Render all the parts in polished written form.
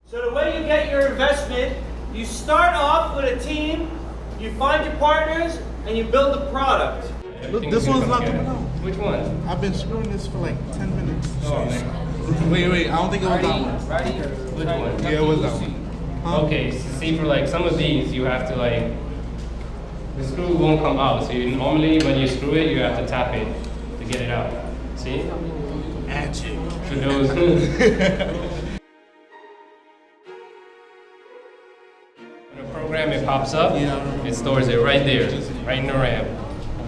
So the way you get your investment, you start off with a team, you find your partners, and you build a product. Look, this one's not coming out. Which one? I've been screwing this for like 10 minutes. Oh, man. Wait, I don't think it was that one. Ready? Which one? Yeah, it was that one. Huh? Okay, see, for like some of these, you have to like, the screw won't come out. So you normally, when you screw it, you have to tap it to get it out. See? Magic. For those. When a program it pops up, it stores it right there, right in the RAM.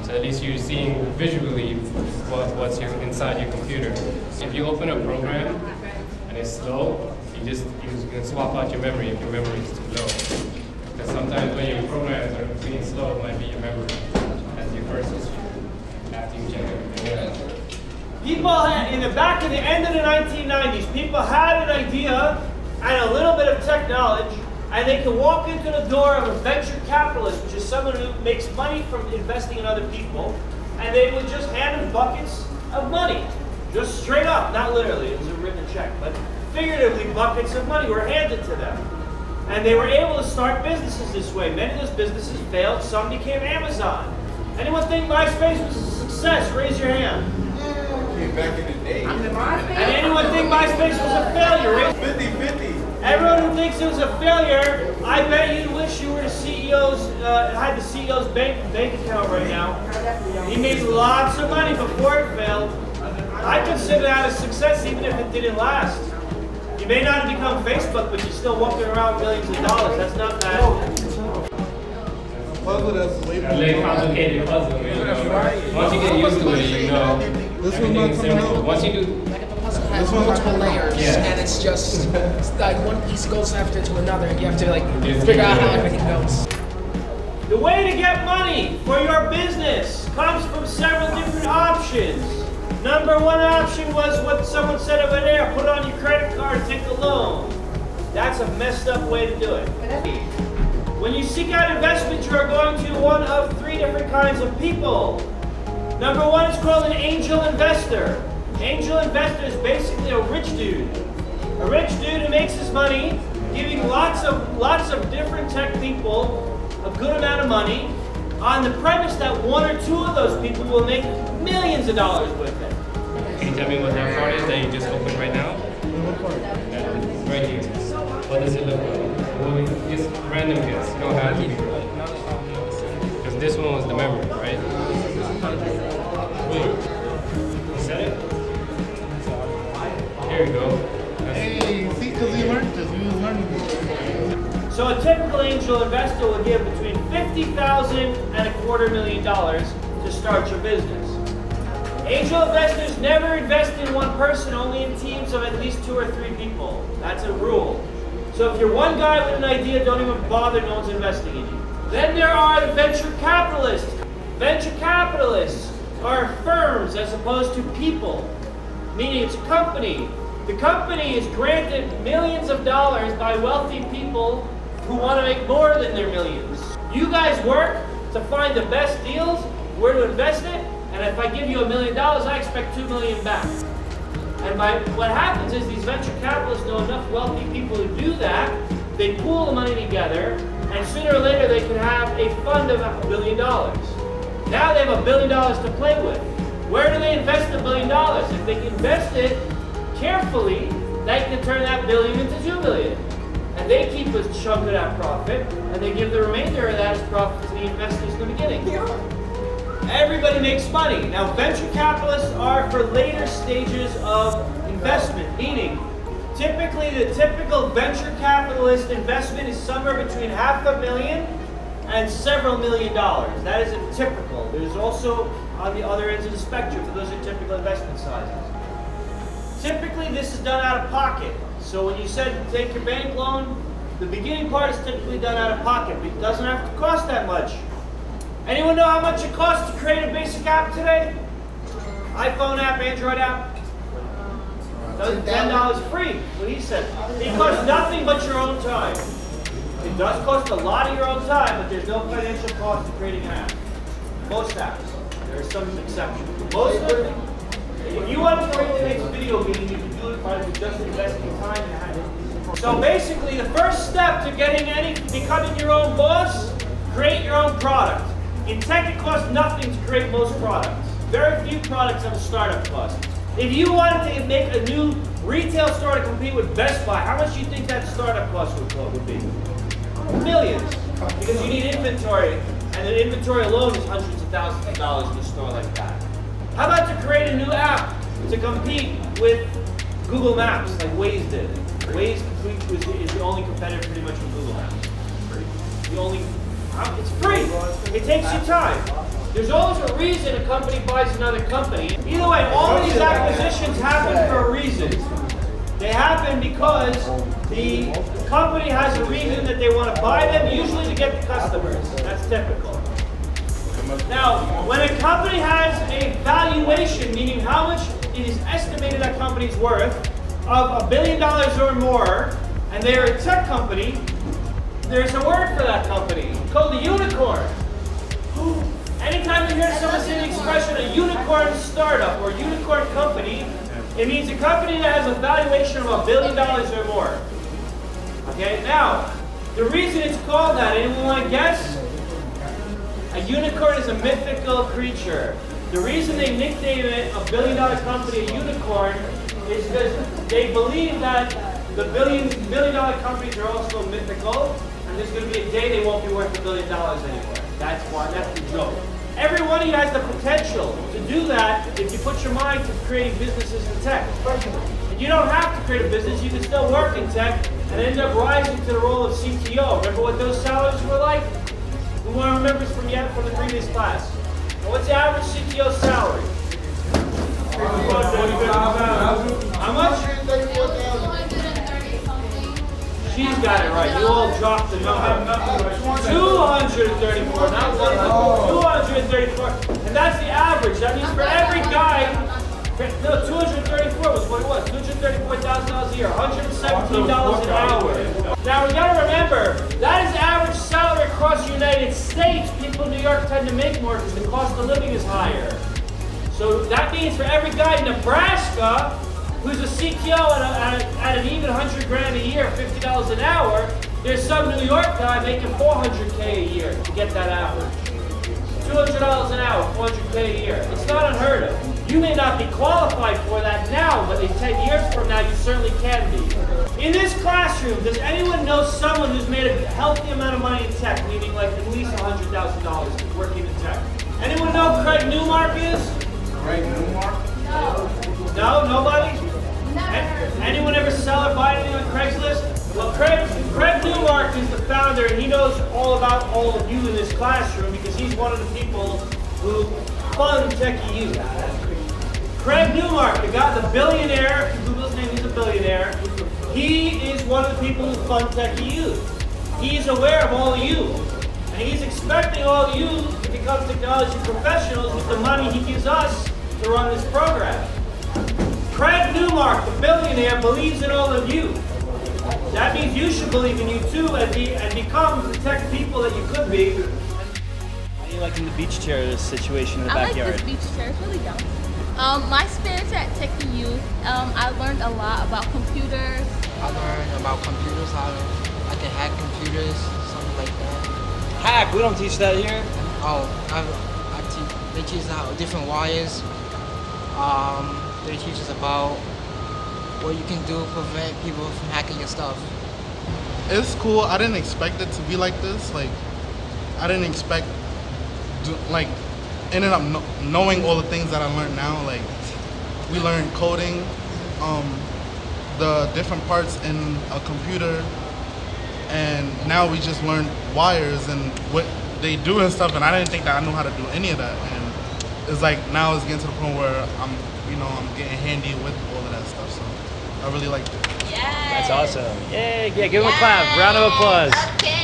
So at least you're seeing visually what's inside your computer. If you open a program and it's slow, you can swap out your memory if your memory is too low. Because sometimes when your programs are being slow, it might be your memory as your first history after you check everything out. People in the back of the end of the 1990s, people had an idea and a little bit of tech knowledge, and they could walk into the door of a venture capitalist, which is someone who makes money from investing in other people, and they would just hand them buckets of money. Just straight up, not literally, it was a written check, but figuratively buckets of money were handed to them. And they were able to start businesses this way. Many of those businesses failed, some became Amazon. Anyone think MySpace was a success? Raise your hand. Back in the day. And anyone think MySpace was a failure? Raise 50-50. Everyone who thinks it was a failure, I bet you wish you were the CEO's, had the CEO's bank account right now. He made lots of money before it failed. I consider that a success even if it didn't last. You may not have become Facebook, but you're still walking around with millions of dollars. That's not bad. Puzzle that's way A little complicated puzzle, you know. Once you get used to it, you know. This one's not coming out. Once you do. Like if a puzzle has multiple layers, and it's just it's like one piece goes after to another, and you have to like figure out how everything goes. The way to get money for your business comes from several different options. Number one option was what someone said over there, put it on your credit card, take a loan. That's a messed up way to do it. When you seek out investment, you are going to one of three different kinds of people. Number one is called an angel investor. Angel investor is basically a rich dude. A rich dude who makes his money giving lots of different tech people a good amount of money on the premise that one or two of those people will make millions of dollars with it. Can you tell me what that part is that you just opened right now? Right here. What does it look like? Well, just random guess. You don't have to. Because this one was the memory, right? You said it? Here we go. Hey, see, because he learned this. He was learning this. So a typical angel investor will give between $50,000 and $250,000 to start your business. Angel investors never invest in one person, only in teams of at least 2 or 3 people. That's a rule. So if you're one guy with an idea, don't even bother, no one's investing in you. Then there are the venture capitalists. Venture capitalists are firms as opposed to people, meaning it's a company. The company is granted millions of dollars by wealthy people who want to make more than their millions. You guys work to find the best deals, where to invest it, and if I give you $1 million, I expect $2 million back. And what happens is these venture capitalists know enough wealthy people to do that. They pool the money together, and sooner or later they can have a fund of $1 billion. Now they have $1 billion to play with. Where do they invest the $1 billion? If they invest it carefully, they can turn that billion into $2 billion. And they keep a chunk of that profit, and they give the remainder of that as profit to the investors in the beginning. Everybody makes money. Now, venture capitalists are for later stages of investment, meaning typically the typical venture capitalist investment is somewhere between $500,000 and several $1 million. That is a typical. There's also on the other ends of the spectrum, but those are typical investment sizes. Typically, this is done out of pocket. So when you said take your bank loan, the beginning part is typically done out of pocket, but it doesn't have to cost that much. Anyone know how much it costs to create a basic app today? iPhone app, Android app? $10 free, what he said. It costs nothing but your own time. It does cost a lot of your own time, but there's no financial cost to creating an app. Most apps. There are some exceptions. Most of them, if you want to create the next video meeting, you can do it by just investing time and So basically, the first step to becoming your own boss, create your own product. In tech, it costs nothing to create most products. Very few products have a startup cost. If you wanted to make a new retail store to compete with Best Buy, how much do you think that startup cost would be? Millions. Because you need inventory, and the inventory alone is hundreds of thousands of dollars in a store like that. How about to create a new app to compete with Google Maps, like Waze did? Waze is the only competitor pretty much with Google Maps. It's free. It takes you time. There's always a reason a company buys another company. Either way, all of these acquisitions happen for a reason. They happen because the company has a reason that they want to buy them, usually to get the customers. That's typical. Now, when a company has a valuation, meaning how much it is estimated that company's worth, of $1 billion or more, and they're a tech company, there's a word for that company called a unicorn. Anytime you hear someone say the expression a unicorn startup or unicorn company, it means a company that has a valuation of $1 billion or more. Okay, now, the reason it's called that, anyone want to guess? A unicorn is a mythical creature. The reason they nicknamed it a $1 billion company, a unicorn, is because they believe that the $1 billion companies are also mythical, and there's going to be a day they won't be worth $1 billion anymore. That's the joke. Every one of you has the potential to do that if you put your mind to creating businesses in tech. And you don't have to create a business, you can still work in tech and end up rising to the role of CTO. Remember what those salaries were like? Who remembers from the previous class? Now, what's the average CTO salary? How much? She's got it right. You all dropped the number. 234, not 234. And that's the average. That means for every guy, no, 234 was what it was. $234,000 a year, $117 an hour. Now we got to remember, that is average salary across the United States. People in New York tend to make more because the cost of living is higher. So that means for every guy in Nebraska who's a CTO at an even 100 grand a year, $50 an hour, there's some New York guy making $400K a year to get that average. $200 an hour, $400K a year. It's not unheard of. You may not be qualified for that now, but in 10 years from now, you certainly can be. In this classroom, does anyone know someone who's made a healthy amount of money in tech, meaning like at least $100,000 working in tech? Anyone know who Craig Newmark is? Craig Newmark? No, nobody? Anyone ever sell or buy anything on Craigslist? Well, Craig Newmark is the founder, and he knows all about all of you in this classroom because he's one of the people who fund Techie Youth. Craig Newmark, the billionaire, if you Google his name, he's a billionaire. He is one of the people who fund Techie Youth. He's aware of all of you, and he's expecting all of you to become technology professionals with the money he gives us to run this program. Craig Newmark, the billionaire, believes in all of you. That means you should believe in you too and become the tech people that you could be. How do you liking the beach chair situation in the backyard? I like this beach chair, it's really dumb. My experience at Techie Youth, I learned a lot about computers. I learned about computers, how I can hack computers, something like that. Hack, we don't teach that here. Oh, they teach us how different wires. They teach us about what you can do to prevent people from hacking your stuff. It's cool. I didn't expect it to be like this. Like, I didn't expect, ended up knowing all the things that I learned now. Like, we learned coding, the different parts in a computer, and now we just learned wires and what they do and stuff. And I didn't think that I knew how to do any of that. And it's like now it's getting to the point where I'm getting handy with all of that stuff. So I really liked it. That's awesome. Yay! Yeah, give him a clap. Round of applause. Okay.